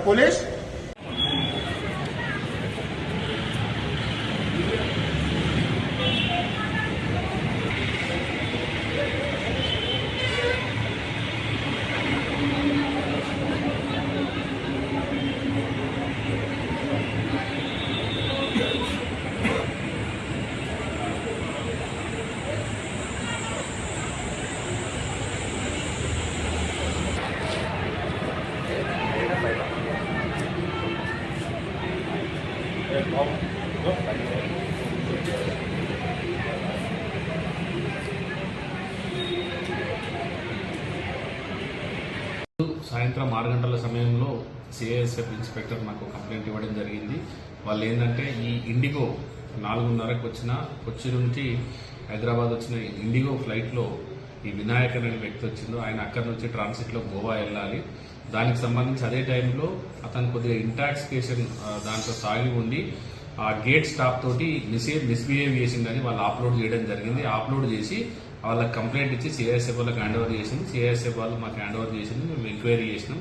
Police సాయంత్రం 6 గంటల సమయంలో సిఐఎస్ఎఫ్ ఇన్స్పెక్టర్ నాకు కంప్లైంట్ ఇవ్వడం జరిగింది. వాళ్ళు ఏంటంటే ఈ ఇండిగో 4:30కు వచ్చిన కొచ్చి నుంచి హైదరాబాద్ వచ్చిన ఇండిగో ఫ్లైట్లో ఈ వినాయక్ అనే వ్యక్తి వచ్చిందో ఆయన అక్కడి నుంచి ట్రాన్సిట్లో గోవా వెళ్ళాలి. దానికి సంబంధించి అదే టైంలో అతను కొద్దిగా ఇంటాక్సికేషన్ దాంట్లో తాగి ఉండి ఆ గేట్ స్టాప్ తోటి మిస్బిహేవ్ చేసిందని వాళ్ళు అప్లోడ్ చేయడం జరిగింది. అప్లోడ్ చేసి వాళ్ళకి కంప్లైంట్ ఇచ్చి సిఐఎస్ఎఫ్ వాళ్ళకి హ్యాండ్ ఓవర్ చేసింది. సిఐఎస్ఎఫ్ వాళ్ళు మాకు హ్యాండ్ ఓవర్ చేసింది. మేము ఎంక్వైరీ చేసినాం.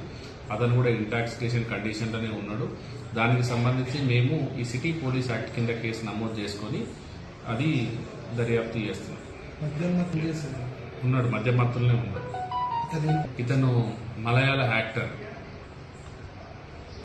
అతను కూడా ఇంటాక్సికేషన్ కండిషన్లోనే ఉన్నాడు. దానికి సంబంధించి మేము ఈ సిటీ పోలీస్ యాక్ట్ కింద కేసు నమోదు చేసుకొని అది దర్యాప్తు చేస్తున్నాం. ఉన్నాడు, మధ్య మత్తులనే ఉన్నాడు. ఇతను మలయాళ యాక్టర్.